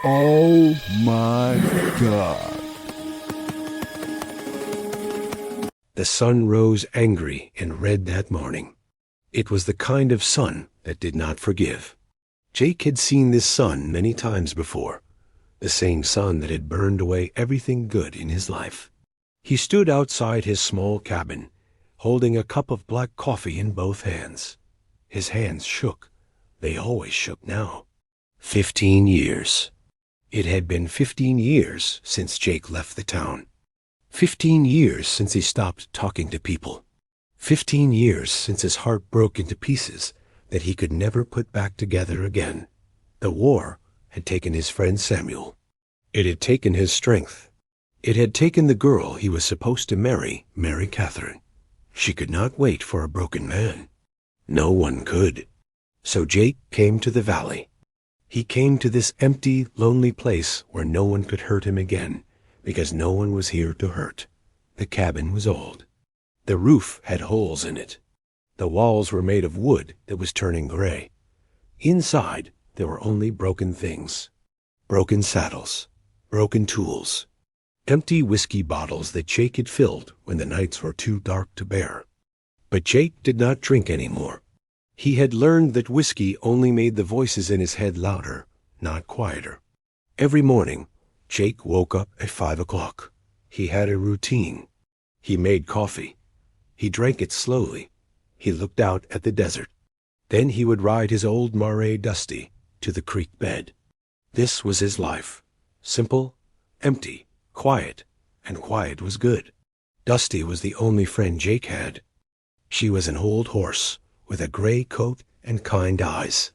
Oh my God. The sun rose angry and red that morning. It was the kind of sun that did not forgive. Jake had seen this sun many times before, the same sun that had burned away everything good in his life. He stood outside his small cabin, holding a cup of black coffee in both hands. His hands shook. They always shook now. 15 years. It had been 15 years since Jake left the town. 15 years since he stopped talking to people. 15 years since his heart broke into pieces that he could never put back together again. The war had taken his friend Samuel. It had taken his strength. It had taken the girl he was supposed to marry Catherine. She could not wait for a broken man. No one could. So Jake came to the valley. He came to this empty, lonely place where no one could hurt him again, because no one was here to hurt. The cabin was old. The roof had holes in it. The walls were made of wood that was turning gray. Inside, there were only broken things. Broken saddles, broken tools, empty whiskey bottles that Jake had filled when the nights were too dark to bear. But Jake did not drink anymore. He had learned that whiskey only made the voices in his head louder, not quieter. Every morning, Jake woke up at 5 o'clock. He had a routine. He made coffee. He drank it slowly. He looked out at the desert. Then he would ride his old mare Dusty to the creek bed. This was his life. Simple, empty, quiet, and quiet was good. Dusty was the only friend Jake had. She was an old horse with a gray coat and kind eyes.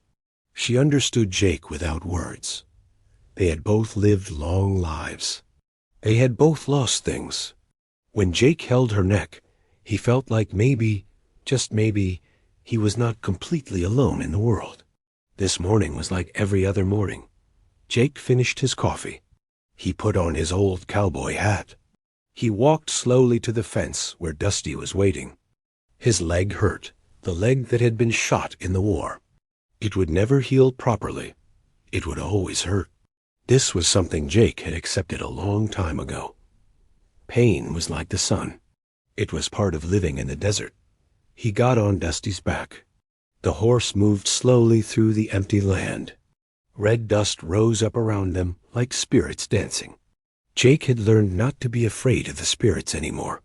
She understood Jake without words. They had both lived long lives. They had both lost things. When Jake held her neck, he felt like maybe, just maybe, he was not completely alone in the world. This morning was like every other morning. Jake finished his coffee. He put on his old cowboy hat. He walked slowly to the fence where Dusty was waiting. His leg hurt, the leg that had been shot in the war. It would never heal properly. It would always hurt. This was something Jake had accepted a long time ago. Pain was like the sun. It was part of living in the desert. He got on Dusty's back. The horse moved slowly through the empty land. Red dust rose up around them like spirits dancing. Jake had learned not to be afraid of the spirits anymore.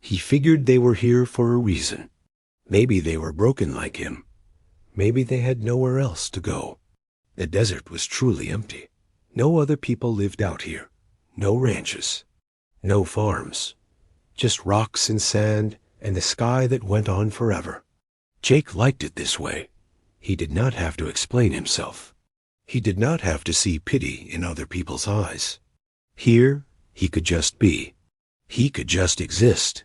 He figured they were here for a reason. Maybe they were broken like him. Maybe they had nowhere else to go. The desert was truly empty. No other people lived out here. No ranches. No farms. Just rocks and sand and the sky that went on forever. Jake liked it this way. He did not have to explain himself. He did not have to see pity in other people's eyes. Here, he could just be. He could just exist.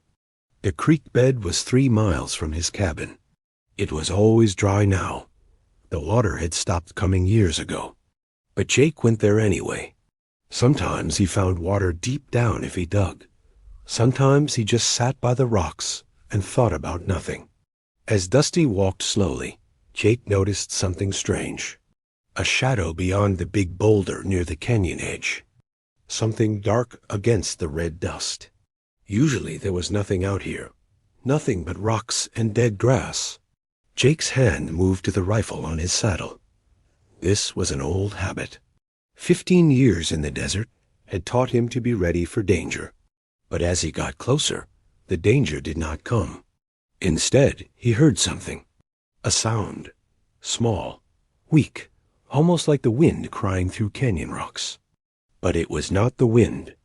The creek bed was 3 miles from his cabin. It was always dry now. The water had stopped coming years ago. But Jake went there anyway. Sometimes he found water deep down if he dug. Sometimes he just sat by the rocks and thought about nothing. As Dusty walked slowly, Jake noticed something strange. A shadow beyond the big boulder near the canyon edge. Something dark against the red dust. Usually there was nothing out here. Nothing but rocks and dead grass. Jake's hand moved to the rifle on his saddle. This was an old habit. 15 years in the desert had taught him to be ready for danger. But as he got closer, the danger did not come. Instead, he heard something. A sound. Small. Weak. Almost like the wind crying through canyon rocks. But it was not the wind.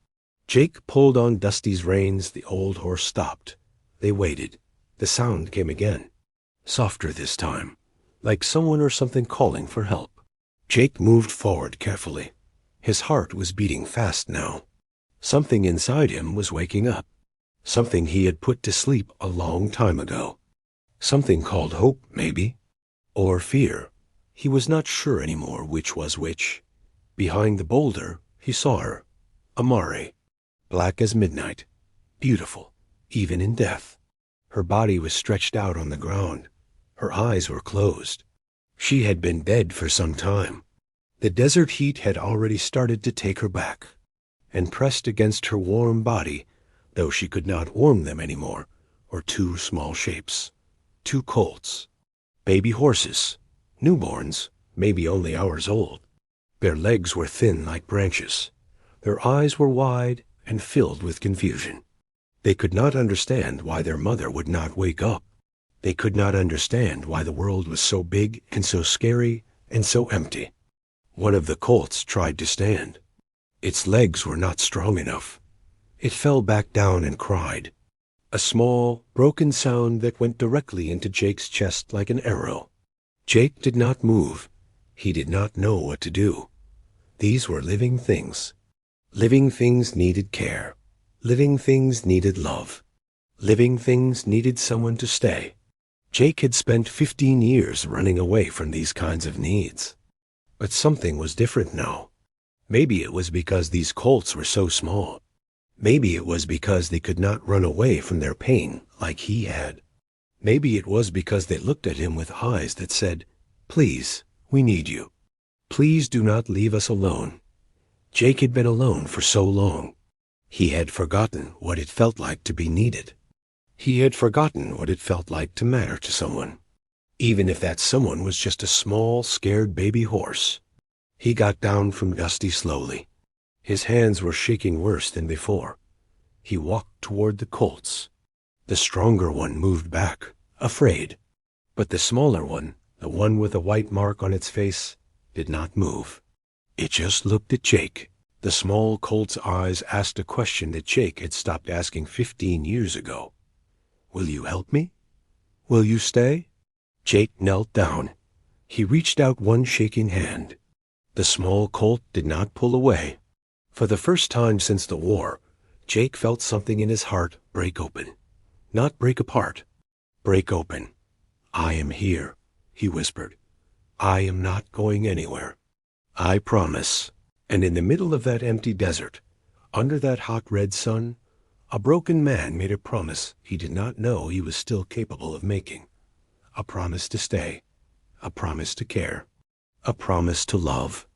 Jake pulled on Dusty's reins. The old horse stopped. They waited. The sound came again. Softer this time. Like someone or something calling for help. Jake moved forward carefully. His heart was beating fast now. Something inside him was waking up. Something he had put to sleep a long time ago. Something called hope, maybe. Or fear. He was not sure anymore which was which. Behind the boulder, he saw her. Amare. Black as midnight. Beautiful, even in death. Her body was stretched out on the ground. Her eyes were closed. She had been dead for some time. The desert heat had already started to take her back, and pressed against her warm body, though she could not warm them any more, were two small shapes. Two colts. Baby horses. Newborns, maybe only hours old. Their legs were thin like branches. Their eyes were wide and filled with confusion. They could not understand why their mother would not wake up. They could not understand why the world was so big and so scary and so empty. One of the colts tried to stand. Its legs were not strong enough. It fell back down and cried. A small, broken sound that went directly into Jake's chest like an arrow. Jake did not move. He did not know what to do. These were living things. Living things needed care. Living things needed love. Living things needed someone to stay. Jake had spent 15 years running away from these kinds of needs. But something was different now. Maybe it was because these colts were so small. Maybe it was because they could not run away from their pain like he had. Maybe it was because they looked at him with eyes that said, "Please, we need you. Please do not leave us alone." Jake had been alone for so long. He had forgotten what it felt like to be needed. He had forgotten what it felt like to matter to someone, even if that someone was just a small, scared baby horse. He got down from Dusty slowly. His hands were shaking worse than before. He walked toward the colts. The stronger one moved back, afraid. But the smaller one, the one with a white mark on its face, did not move. It just looked at Jake. The small colt's eyes asked a question that Jake had stopped asking 15 years ago. "Will you help me? Will you stay?" Jake knelt down. He reached out one shaking hand. The small colt did not pull away. For the first time since the war, Jake felt something in his heart break open. Not break apart. Break open. "I am here," he whispered. "I am not going anywhere. I promise." And in the middle of that empty desert, under that hot red sun, a broken man made a promise he did not know he was still capable of making. A promise to stay. A promise to care. A promise to love.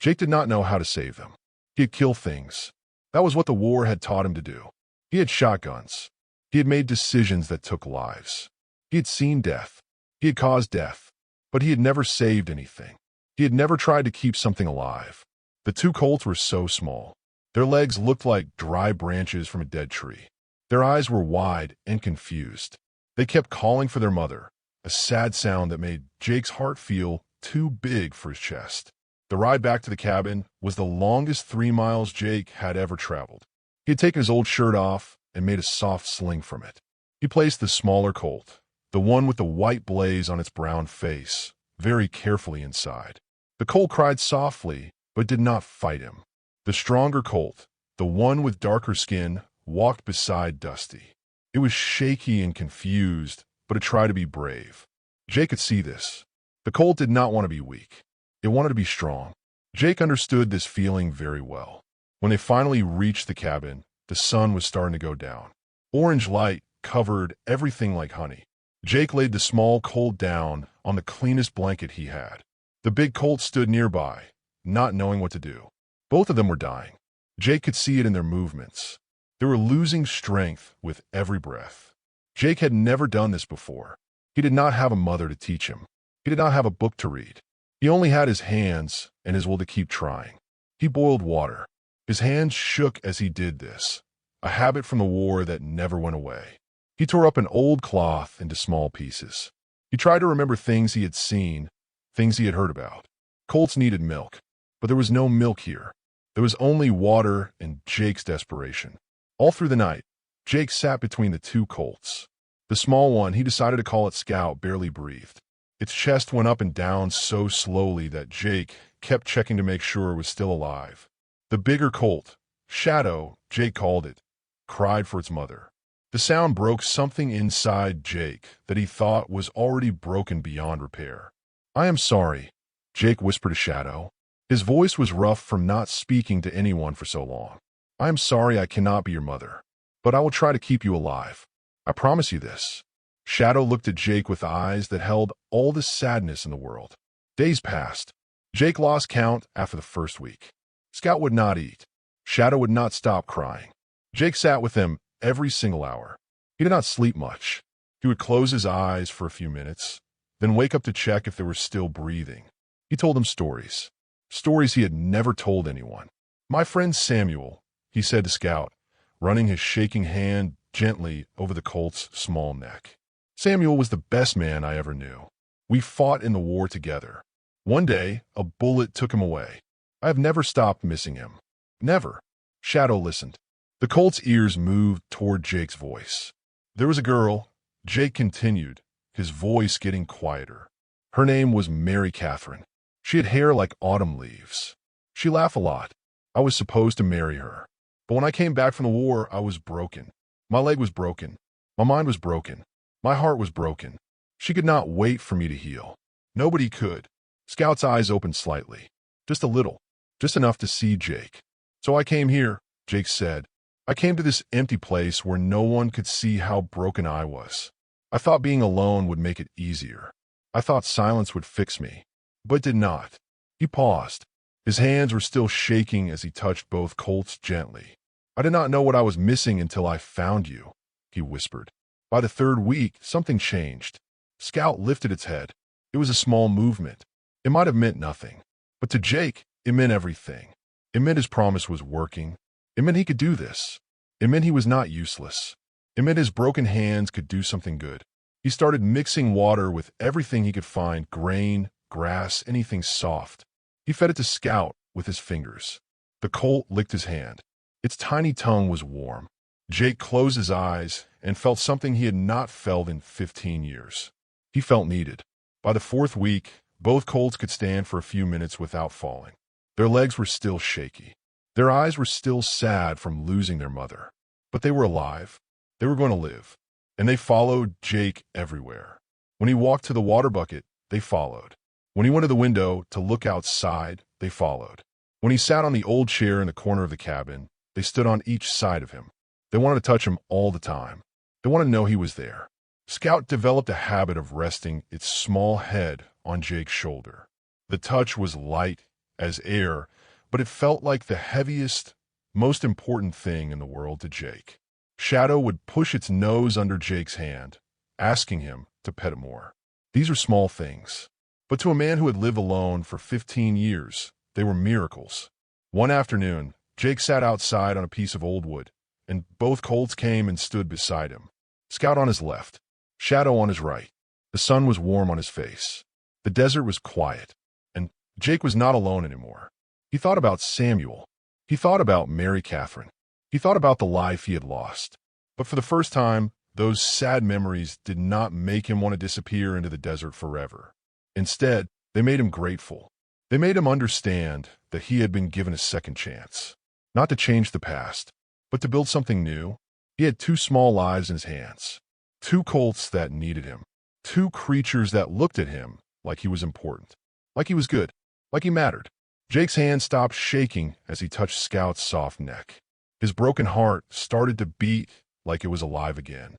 Jake did not know how to save them. He had killed things. That was what the war had taught him to do. He had shotguns. He had made decisions that took lives. He had seen death. He had caused death. But he had never saved anything. He had never tried to keep something alive. The two colts were so small. Their legs looked like dry branches from a dead tree. Their eyes were wide and confused. They kept calling for their mother, a sad sound that made Jake's heart feel too big for his chest. The ride back to the cabin was the longest 3 miles Jake had ever traveled. He had taken his old shirt off and made a soft sling from it. He placed the smaller colt, the one with the white blaze on its brown face, very carefully inside. The colt cried softly, but did not fight him. The stronger colt, the one with darker skin, walked beside Dusty. It was shaky and confused, but it tried to be brave. Jake could see this. The colt did not want to be weak. It wanted to be strong. Jake understood this feeling very well. When they finally reached the cabin, the sun was starting to go down. Orange light covered everything like honey. Jake laid the small colt down on the cleanest blanket he had. The big colt stood nearby, not knowing what to do. Both of them were dying. Jake could see it in their movements. They were losing strength with every breath. Jake had never done this before. He did not have a mother to teach him. He did not have a book to read. He only had his hands and his will to keep trying. He boiled water. His hands shook as he did this, a habit from the war that never went away. He tore up an old cloth into small pieces. He tried to remember things he had seen, things he had heard about. Colts needed milk, but there was no milk here. There was only water and Jake's desperation. All through the night, Jake sat between the two colts. The small one, he decided to call it Scout, barely breathed. Its chest went up and down so slowly that Jake kept checking to make sure it was still alive. The bigger colt, Shadow, Jake called it, cried for its mother. The sound broke something inside Jake that he thought was already broken beyond repair. "I am sorry," Jake whispered to Shadow. His voice was rough from not speaking to anyone for so long. "I am sorry I cannot be your mother, but I will try to keep you alive. I promise you this." Shadow looked at Jake with eyes that held all the sadness in the world. Days passed. Jake lost count after the first week. Scout would not eat. Shadow would not stop crying. Jake sat with him every single hour. He did not sleep much. He would close his eyes for a few minutes, then wake up to check if they were still breathing. He told them stories. Stories he had never told anyone. "My friend Samuel," he said to Scout, running his shaking hand gently over the Colt's small neck. "Samuel was the best man I ever knew. We fought in the war together. One day, a bullet took him away. I have never stopped missing him. Never." Shadow listened. The Colt's ears moved toward Jake's voice. "There was a girl," Jake continued, his voice getting quieter. "Her name was Mary Catherine. She had hair like autumn leaves. She laughed a lot. I was supposed to marry her. But when I came back from the war, I was broken. My leg was broken. My mind was broken. My heart was broken. She could not wait for me to heal. Nobody could." Scout's eyes opened slightly. Just a little. Just enough to see Jake. "So I came here," Jake said. "I came to this empty place where no one could see how broken I was. I thought being alone would make it easier. I thought silence would fix me. But it did not." He paused. His hands were still shaking as he touched both Colts gently. "I did not know what I was missing until I found you," he whispered. By the third week, something changed. Scout lifted its head. It was a small movement. It might have meant nothing. But to Jake, it meant everything. It meant his promise was working. It meant he could do this. It meant he was not useless. It meant his broken hands could do something good. He started mixing water with everything he could find, grain, grass, anything soft. He fed it to Scout with his fingers. The Colt licked his hand. Its tiny tongue was warm. Jake closed his eyes and felt something he had not felt in 15 years. He felt needed. By the fourth week, both Colts could stand for a few minutes without falling. Their legs were still shaky. Their eyes were still sad from losing their mother. But they were alive. They were going to live. And they followed Jake everywhere. When he walked to the water bucket, they followed. When he went to the window to look outside, they followed. When he sat on the old chair in the corner of the cabin, they stood on each side of him. They wanted to touch him all the time. They wanted to know he was there. Scout developed a habit of resting its small head on Jake's shoulder. The touch was light as air, but it felt like the heaviest, most important thing in the world to Jake. Shadow would push its nose under Jake's hand, asking him to pet it more. These are small things. But to a man who had lived alone for 15 years, they were miracles. One afternoon, Jake sat outside on a piece of old wood, and both Colts came and stood beside him. Scout on his left, Shadow on his right. The sun was warm on his face. The desert was quiet, and Jake was not alone anymore. He thought about Samuel. He thought about Mary Catherine. He thought about the life he had lost. But for the first time, those sad memories did not make him want to disappear into the desert forever. Instead, they made him grateful. They made him understand that he had been given a second chance. Not to change the past, but to build something new. He had two small lives in his hands. Two Colts that needed him. Two creatures that looked at him like he was important. Like he was good. Like he mattered. Jake's hand stopped shaking as he touched Scout's soft neck. His broken heart started to beat like it was alive again.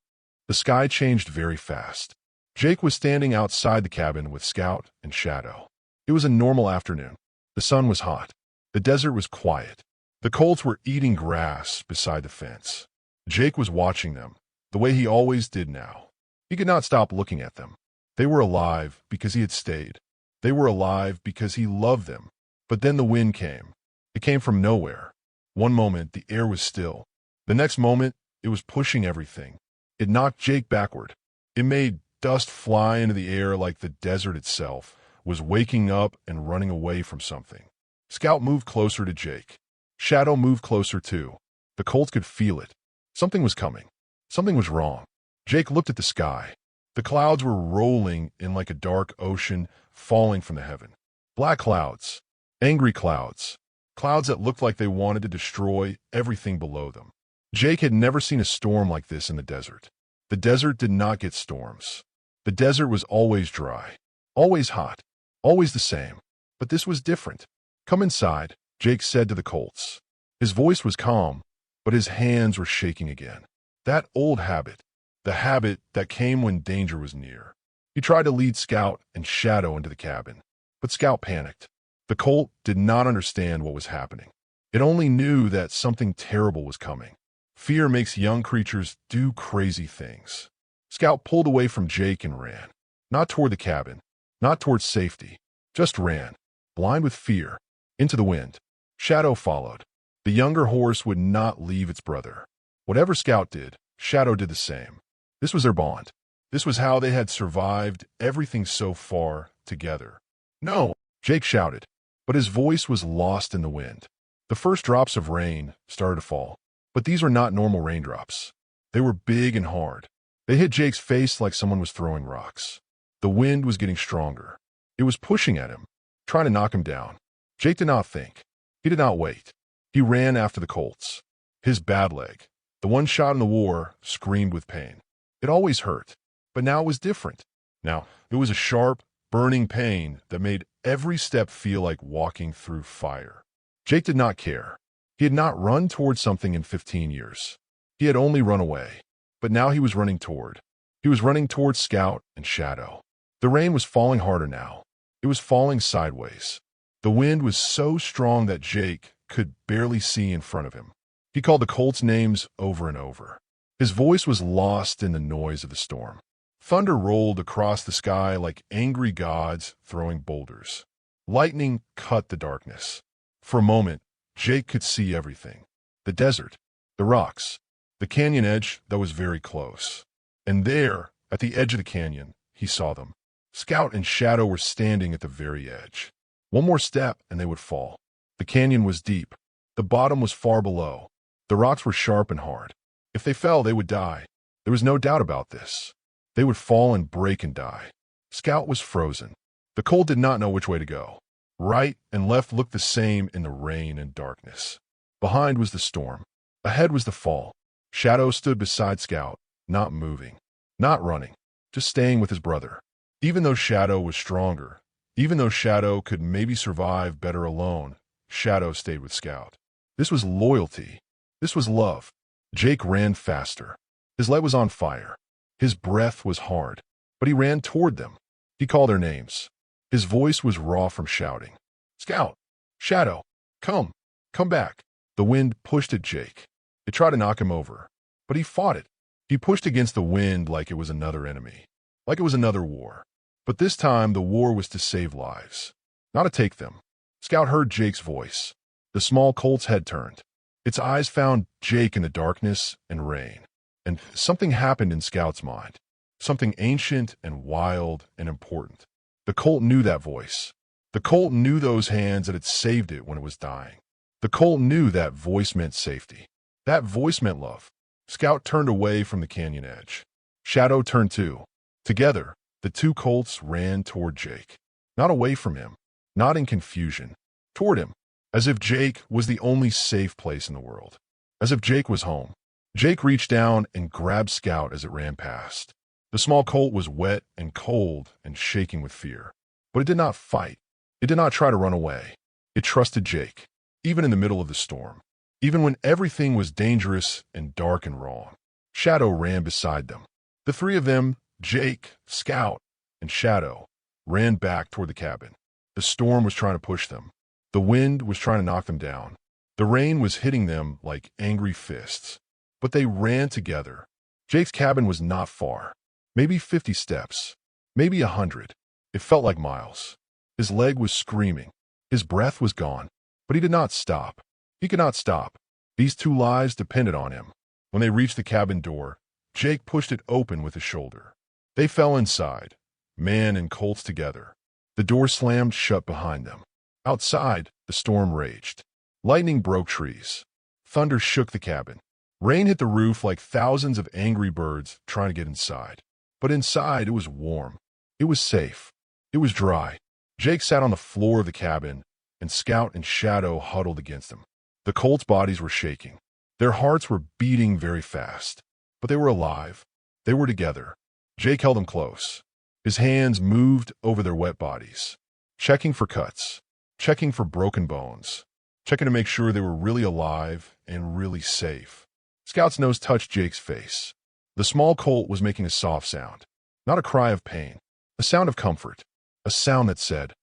The sky changed very fast. Jake was standing outside the cabin with Scout and Shadow. It was a normal afternoon. The sun was hot. The desert was quiet. The Colts were eating grass beside the fence. Jake was watching them, the way he always did now. He could not stop looking at them. They were alive because he had stayed. They were alive because he loved them. But then the wind came. It came from nowhere. One moment, the air was still. The next moment, it was pushing everything. It knocked Jake backward. It made dust fly into the air like the desert itself was waking up and running away from something. Scout moved closer to Jake. Shadow moved closer too. The Colts could feel it. Something was coming. Something was wrong. Jake looked at the sky. The clouds were rolling in like a dark ocean falling from the heaven. Black clouds. Angry clouds. Clouds that looked like they wanted to destroy everything below them. Jake had never seen a storm like this in the desert. The desert did not get storms. The desert was always dry. Always hot. Always the same. But this was different. "Come inside," Jake said to the Colts. His voice was calm, but his hands were shaking again. That old habit. The habit that came when danger was near. He tried to lead Scout and Shadow into the cabin, but Scout panicked. The colt did not understand what was happening. It only knew that something terrible was coming. Fear makes young creatures do crazy things. Scout pulled away from Jake and ran. Not toward the cabin, not toward safety, just ran, blind with fear, into the wind. Shadow followed. The younger horse would not leave its brother. Whatever Scout did, Shadow did the same. This was their bond. This was how they had survived everything so far together. "No!" Jake shouted, but his voice was lost in the wind. The first drops of rain started to fall, but these were not normal raindrops. They were big and hard. They hit Jake's face like someone was throwing rocks. The wind was getting stronger. It was pushing at him, trying to knock him down. Jake did not think. He did not wait. He ran after the Colts. His bad leg, the one shot in the war, screamed with pain. It always hurt, but now it was different. Now, it was a sharp, burning pain that made every step feel like walking through fire. Jake did not care. He had not run toward something in 15 years. He had only run away. But now he was running toward. He was running toward Scout and Shadow. The rain was falling harder now. It was falling sideways. The wind was so strong that Jake could barely see in front of him. He called the Colts' names over and over. His voice was lost in the noise of the storm. Thunder rolled across the sky like angry gods throwing boulders. Lightning cut the darkness. For a moment, Jake could see everything. The desert, the rocks, the canyon edge that was very close. And there, at the edge of the canyon, he saw them. Scout and Shadow were standing at the very edge. One more step and they would fall. The canyon was deep. The bottom was far below. The rocks were sharp and hard. If they fell, they would die. There was no doubt about this. They would fall and break and die. Scout was frozen. The colt did not know which way to go. Right and left looked the same in the rain and darkness. Behind was the storm. Ahead was the fall. Shadow stood beside Scout, not moving, not running, just staying with his brother. Even though Shadow was stronger, even though Shadow could maybe survive better alone, Shadow stayed with Scout. This was loyalty. This was love. Jake ran faster. His leg was on fire. His breath was hard, but he ran toward them. He called their names. His voice was raw from shouting. "Scout! Shadow! Come! Come back!" The wind pushed at Jake. It tried to knock him over, but he fought it. He pushed against the wind like it was another enemy, like it was another war. But this time the war was to save lives, not to take them. Scout heard Jake's voice. The small colt's head turned. Its eyes found Jake in the darkness and rain. And something happened in Scout's mind, something ancient and wild and important. The colt knew that voice. The colt knew those hands that had saved it when it was dying. The colt knew that voice meant safety. That voice meant love. Scout turned away from the canyon edge. Shadow turned too. Together, the two colts ran toward Jake. Not away from him, not in confusion. Toward him, as if Jake was the only safe place in the world. As if Jake was home. Jake reached down and grabbed Scout as it ran past. The small colt was wet and cold and shaking with fear. But it did not fight. It did not try to run away. It trusted Jake, even in the middle of the storm. Even when everything was dangerous and dark and wrong. Shadow ran beside them. The three of them, Jake, Scout, and Shadow, ran back toward the cabin. The storm was trying to push them. The wind was trying to knock them down. The rain was hitting them like angry fists. But they ran together. Jake's cabin was not far. Maybe 50 steps. Maybe 100. It felt like miles. His leg was screaming. His breath was gone. But he did not stop. He could not stop. These two lives depended on him. When they reached the cabin door, Jake pushed it open with his shoulder. They fell inside, man and colts together. The door slammed shut behind them. Outside, the storm raged. Lightning broke trees. Thunder shook the cabin. Rain hit the roof like thousands of angry birds trying to get inside. But inside, it was warm. It was safe. It was dry. Jake sat on the floor of the cabin, and Scout and Shadow huddled against him. The colts' bodies were shaking. Their hearts were beating very fast. But they were alive. They were together. Jake held them close. His hands moved over their wet bodies, checking for cuts, checking for broken bones, checking to make sure they were really alive and really safe. Scout's nose touched Jake's face. The small colt was making a soft sound, not a cry of pain, a sound of comfort, a sound that said,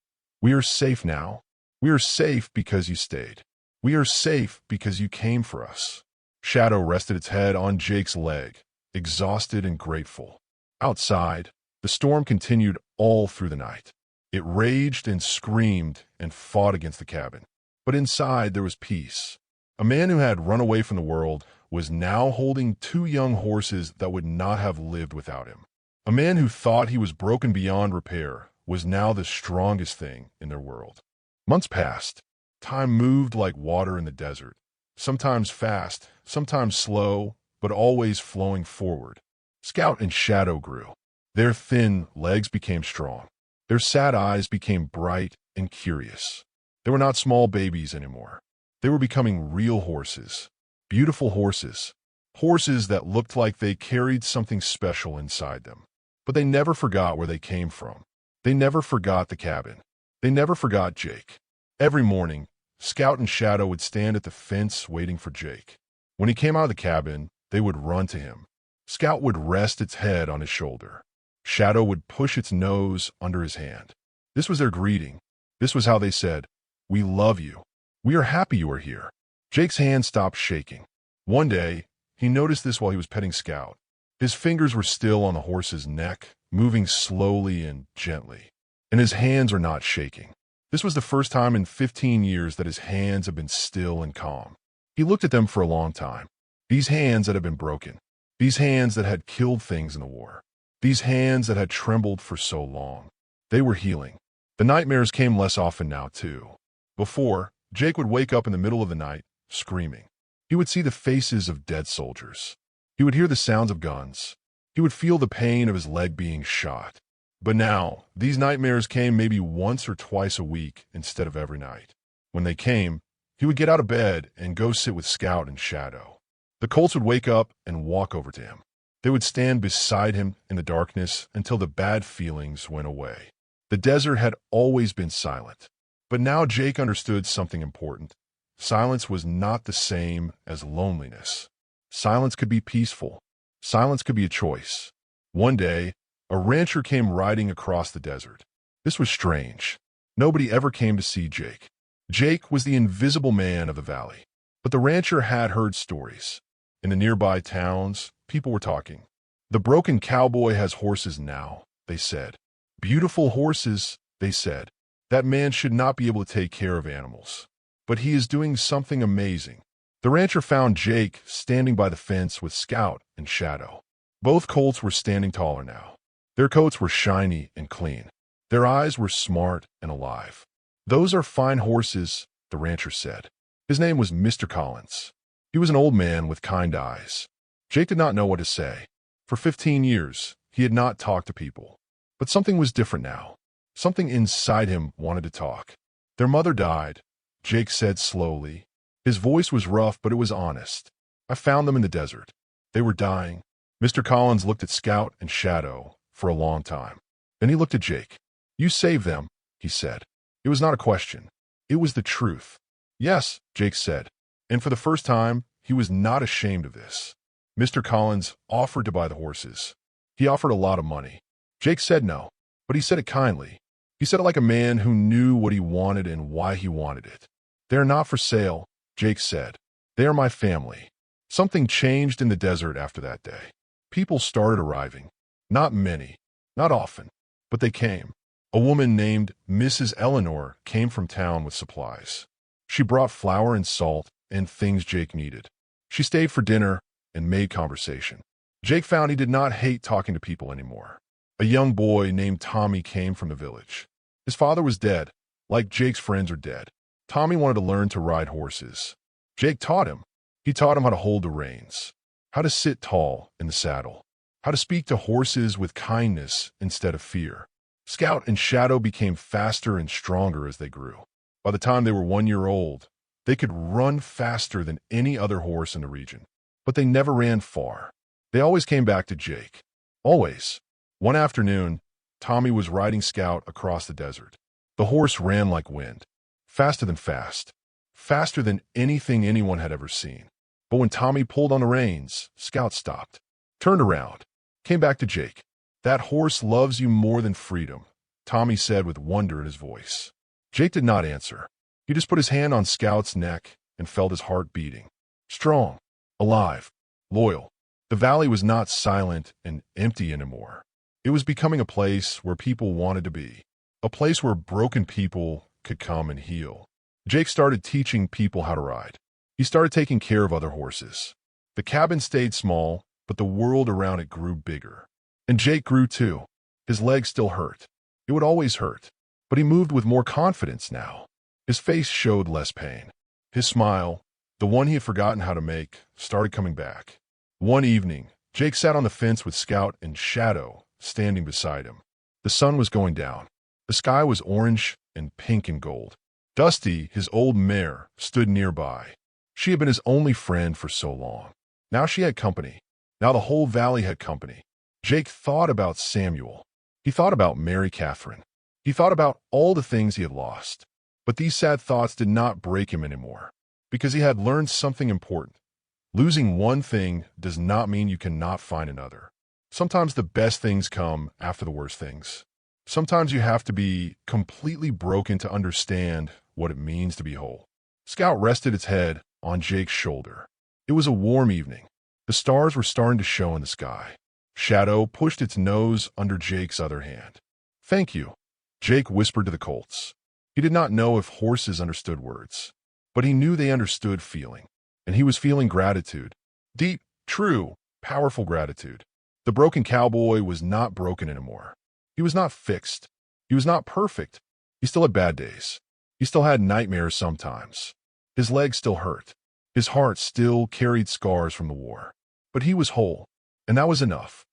"We are safe now. We are safe because you stayed. We are safe because you came for us. Shadow rested its head on Jake's leg, exhausted and grateful. Outside, the storm continued all through the night. It raged and screamed and fought against the cabin. But inside there was peace. A man who had run away from the world was now holding two young horses that would not have lived without him. A man who thought he was broken beyond repair was now the strongest thing in their world. Months passed. Time moved like water in the desert, sometimes fast, sometimes slow, but always flowing forward. Scout and Shadow grew. Their thin legs became strong. Their sad eyes became bright and curious. They were not small babies anymore. They were becoming real horses, beautiful horses, horses that looked like they carried something special inside them. But they never forgot where they came from. They never forgot the cabin. They never forgot Jake. Every morning, Scout and Shadow would stand at the fence waiting for Jake. When he came out of the cabin, they would run to him. Scout would rest its head on his shoulder. Shadow would push its nose under his hand. This was their greeting. This was how they said, "We love you. We are happy you are here." Jake's hand stopped shaking. One day, he noticed this while he was petting Scout. His fingers were still on the horse's neck, moving slowly and gently, and his hands were not shaking. This was the first time in 15 years that his hands had been still and calm. He looked at them for a long time. These hands that had been broken. These hands that had killed things in the war. These hands that had trembled for so long. They were healing. The nightmares came less often now, too. Before, Jake would wake up in the middle of the night, screaming. He would see the faces of dead soldiers. He would hear the sounds of guns. He would feel the pain of his leg being shot. But now, these nightmares came maybe once or twice a week instead of every night. When they came, he would get out of bed and go sit with Scout and Shadow. The Colts would wake up and walk over to him. They would stand beside him in the darkness until the bad feelings went away. The desert had always been silent. But now Jake understood something important. Silence was not the same as loneliness. Silence could be peaceful. Silence could be a choice. One day, a rancher came riding across the desert. This was strange. Nobody ever came to see Jake. Jake was the invisible man of the valley. But the rancher had heard stories. In the nearby towns, people were talking. The broken cowboy has horses now, they said. Beautiful horses, they said. That man should not be able to take care of animals. But he is doing something amazing. The rancher found Jake standing by the fence with Scout and Shadow. Both colts were standing taller now. Their coats were shiny and clean. Their eyes were smart and alive. "Those are fine horses," the rancher said. His name was Mr. Collins. He was an old man with kind eyes. Jake did not know what to say. For 15 years, he had not talked to people. But something was different now. Something inside him wanted to talk. "Their mother died," Jake said slowly. His voice was rough, but it was honest. "I found them in the desert. They were dying." Mr. Collins looked at Scout and Shadow for a long time. Then he looked at Jake. "You saved them," he said. It was not a question. It was the truth. "Yes," Jake said. And for the first time, he was not ashamed of this. Mr. Collins offered to buy the horses. He offered a lot of money. Jake said no, but he said it kindly. He said it like a man who knew what he wanted and why he wanted it. "They are not for sale," Jake said. "They are my family." Something changed in the desert after that day. People started arriving. Not many, not often, but they came. A woman named Mrs. Eleanor came from town with supplies. She brought flour and salt and things Jake needed. She stayed for dinner and made conversation. Jake found he did not hate talking to people anymore. A young boy named Tommy came from the village. His father was dead, like Jake's friends are dead. Tommy wanted to learn to ride horses. Jake taught him. He taught him how to hold the reins, how to sit tall in the saddle, how to speak to horses with kindness instead of fear. Scout and Shadow became faster and stronger as they grew. By the time they were 1 year old, they could run faster than any other horse in the region. But they never ran far. They always came back to Jake. Always. One afternoon, Tommy was riding Scout across the desert. The horse ran like wind, faster than fast, faster than anything anyone had ever seen. But when Tommy pulled on the reins, Scout stopped, turned around, came back to Jake. "That horse loves you more than freedom," Tommy said with wonder in his voice. Jake did not answer. He just put his hand on Scout's neck and felt his heart beating. Strong, alive, loyal. The valley was not silent and empty anymore. It was becoming a place where people wanted to be, a place where broken people could come and heal. Jake started teaching people how to ride. He started taking care of other horses. The cabin stayed small, but the world around it grew bigger. And Jake grew too. His legs still hurt. It would always hurt, but he moved with more confidence now. His face showed less pain. His smile, the one he had forgotten how to make, started coming back. One evening, Jake sat on the fence with Scout and Shadow standing beside him. The sun was going down. The sky was orange and pink and gold. Dusty, his old mare, stood nearby. She had been his only friend for so long. Now she had company. Now the whole valley had company. Jake thought about Samuel. He thought about Mary Catherine. He thought about all the things he had lost. But these sad thoughts did not break him anymore, because he had learned something important. Losing one thing does not mean you cannot find another. Sometimes the best things come after the worst things. Sometimes you have to be completely broken to understand what it means to be whole. Scout rested its head on Jake's shoulder. It was a warm evening. The stars were starting to show in the sky. Shadow pushed its nose under Jake's other hand. "Thank you," Jake whispered to the Colts. He did not know if horses understood words, but he knew they understood feeling, and he was feeling gratitude. Deep, true, powerful gratitude. The broken cowboy was not broken anymore. He was not fixed. He was not perfect. He still had bad days. He still had nightmares sometimes. His legs still hurt. His heart still carried scars from the war. But he was whole, and that was enough.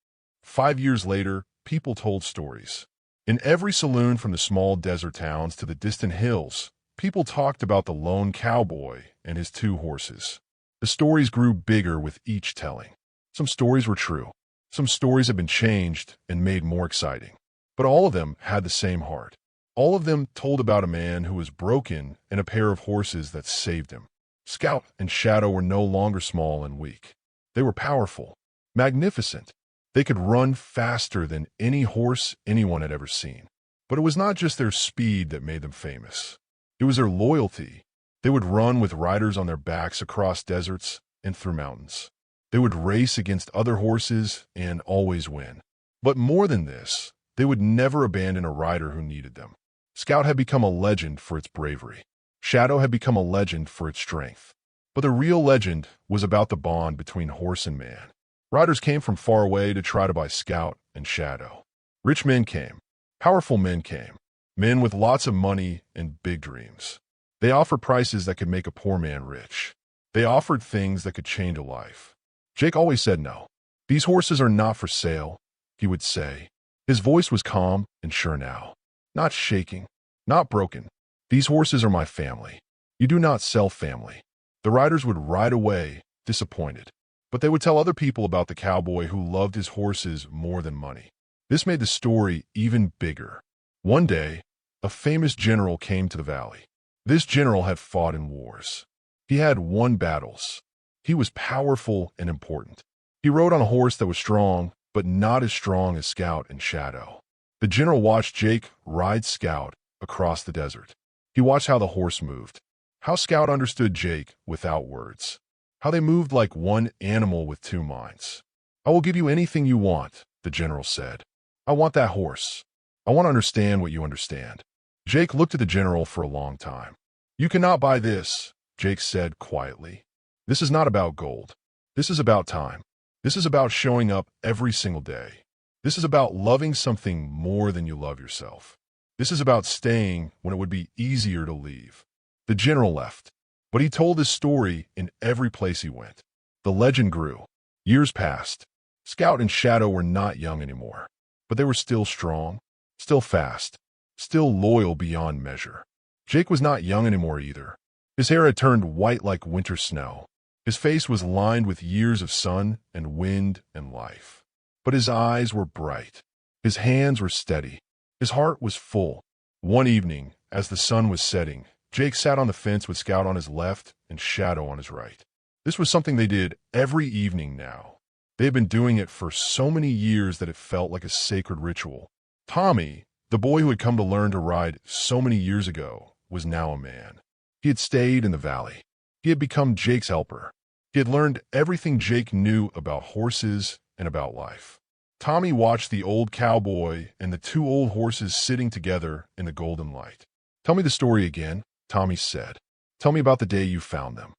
5 years later, people told stories. In every saloon from the small desert towns to the distant hills, people talked about the lone cowboy and his 2 horses. The stories grew bigger with each telling. Some stories were true. Some stories had been changed and made more exciting. But all of them had the same heart. All of them told about a man who was broken and a pair of horses that saved him. Scout and Shadow were no longer small and weak. They were powerful, magnificent. They could run faster than any horse anyone had ever seen. But it was not just their speed that made them famous. It was their loyalty. They would run with riders on their backs across deserts and through mountains. They would race against other horses and always win. But more than this, they would never abandon a rider who needed them. Scout had become a legend for its bravery. Shadow had become a legend for its strength. But the real legend was about the bond between horse and man. Riders came from far away to try to buy Scout and Shadow. Rich men came. Powerful men came. Men with lots of money and big dreams. They offered prices that could make a poor man rich. They offered things that could change a life. Jake always said no. "These horses are not for sale," he would say. His voice was calm and sure now. Not shaking, not broken. "These horses are my family. You do not sell family." The riders would ride away, disappointed. But they would tell other people about the cowboy who loved his horses more than money. This made the story even bigger. One day, a famous general came to the valley. This general had fought in wars. He had won battles. He was powerful and important. He rode on a horse that was strong, but not as strong as Scout and Shadow. The general watched Jake ride Scout across the desert. He watched how the horse moved, how Scout understood Jake without words, how they moved like one animal with 2 minds. "I will give you anything you want," the general said. "I want that horse. I want to understand what you understand." Jake looked at the general for a long time. "You cannot buy this," Jake said quietly. "This is not about gold. This is about time. This is about showing up every single day. This is about loving something more than you love yourself. This is about staying when it would be easier to leave." The general left, but he told his story in every place he went. The legend grew. Years passed. Scout and Shadow were not young anymore, but they were still strong, still fast, still loyal beyond measure. Jake was not young anymore either. His hair had turned white like winter snow. His face was lined with years of sun and wind and life. But his eyes were bright. His hands were steady. His heart was full. One evening, as the sun was setting, Jake sat on the fence with Scout on his left and Shadow on his right. This was something they did every evening now. They had been doing it for so many years that it felt like a sacred ritual. Tommy, the boy who had come to learn to ride so many years ago, was now a man. He had stayed in the valley. He had become Jake's helper. He had learned everything Jake knew about horses and about life. Tommy watched the old cowboy and the two old horses sitting together in the golden light. "Tell me the story again," Tommy said. "Tell me about the day you found them."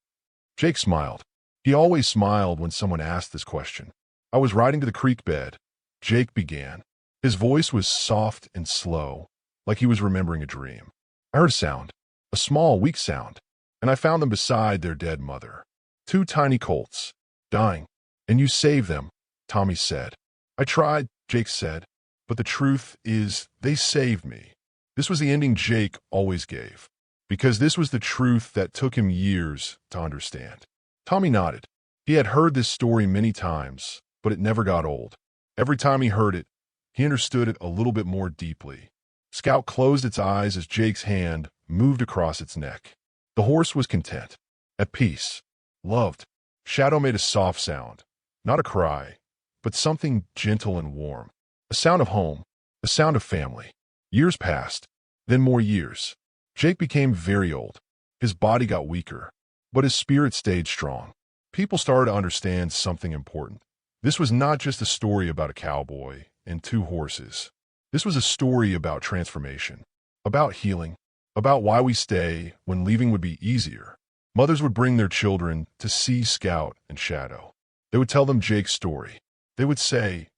Jake smiled. He always smiled when someone asked this question. "I was riding to the creek bed," Jake began. His voice was soft and slow, like he was remembering a dream. "I heard a sound, a small, weak sound, and I found them beside their dead mother. Two tiny colts, dying. And you saved them," Tommy said. "I tried," Jake said, "but the truth is they saved me." This was the ending Jake always gave, because this was the truth that took him years to understand. Tommy nodded. He had heard this story many times, but it never got old. Every time he heard it, he understood it a little bit more deeply. Scout closed its eyes as Jake's hand moved across its neck. The horse was content, at peace, loved. Shadow made a soft sound, not a cry, but something gentle and warm. A sound of home, a sound of family. Years passed, then more years. Jake became very old. His body got weaker, but his spirit stayed strong. People started to understand something important. This was not just a story about a cowboy and two horses. This was a story about transformation, about healing, about why we stay when leaving would be easier. Mothers would bring their children to see Scout and Shadow. They would tell them Jake's story. They would say,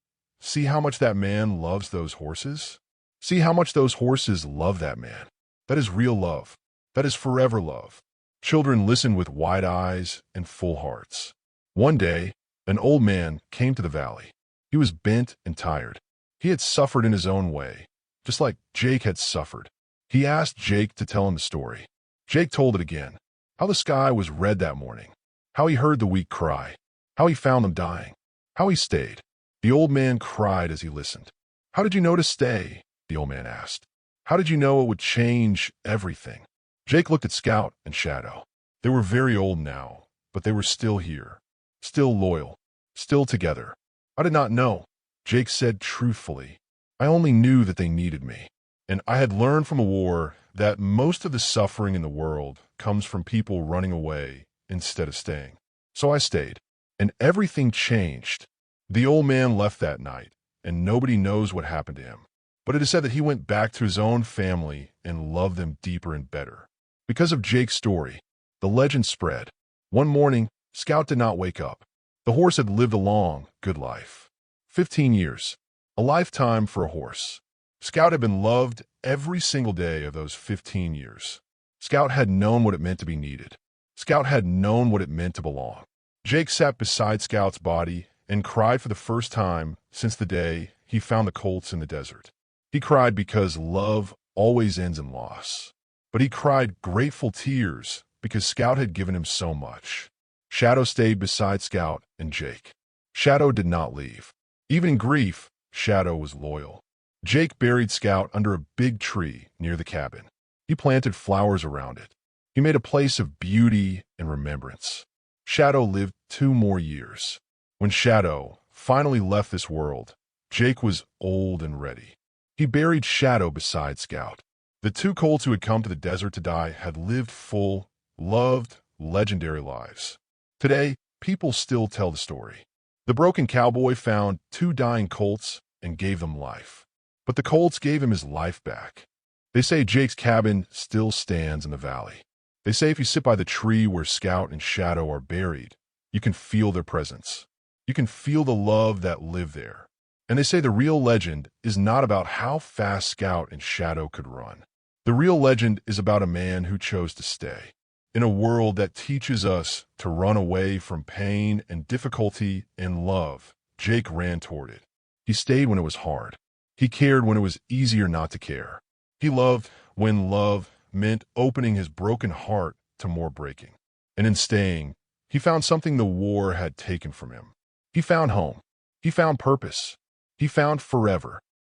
"See how much that man loves those horses? See how much those horses love that man. That is real love. That is forever love." Children listened with wide eyes and full hearts. One day, an old man came to the valley. He was bent and tired. He had suffered in his own way, just like Jake had suffered. He asked Jake to tell him the story. Jake told it again. How the sky was red that morning. How he heard the weak cry. How he found them dying. How he stayed. The old man cried as he listened. "How did you know to stay?" the old man asked. "How did you know it would change everything?" Jake looked at Scout and Shadow. They were very old now, but they were still here, still loyal, still together. "I did not know," Jake said truthfully. "I only knew that they needed me. And I had learned from a war that most of the suffering in the world comes from people running away instead of staying. So I stayed, and everything changed." The old man left that night, and nobody knows what happened to him. But it is said that he went back to his own family and loved them deeper and better. Because of Jake's story, the legend spread. One morning, Scout did not wake up. The horse had lived a long, good life. 15 years, a lifetime for a horse. Scout had been loved every single day of those 15 years. Scout had known what it meant to be needed. Scout had known what it meant to belong. Jake sat beside Scout's body and cried for the first time since the day he found the Colts in the desert. He cried because love always ends in loss. But he cried grateful tears because Scout had given him so much. Shadow stayed beside Scout and Jake. Shadow did not leave. Even in grief, Shadow was loyal. Jake buried Scout under a big tree near the cabin. He planted flowers around it. He made a place of beauty and remembrance. Shadow lived 2 more years. When Shadow finally left this world, Jake was old and ready. He buried Shadow beside Scout. The 2 colts who had come to the desert to die had lived full, loved, legendary lives. Today, people still tell the story. The broken cowboy found 2 dying colts and gave them life. But the colts gave him his life back. They say Jake's cabin still stands in the valley. They say if you sit by the tree where Scout and Shadow are buried, you can feel their presence. You can feel the love that lived there. And they say the real legend is not about how fast Scout and Shadow could run. The real legend is about a man who chose to stay. In a world that teaches us to run away from pain and difficulty and love, Jake ran toward it. He stayed when it was hard. He cared when it was easier not to care. He loved when love meant opening his broken heart to more breaking. And in staying, he found something the war had taken from him. He found home. He found purpose. He found forever.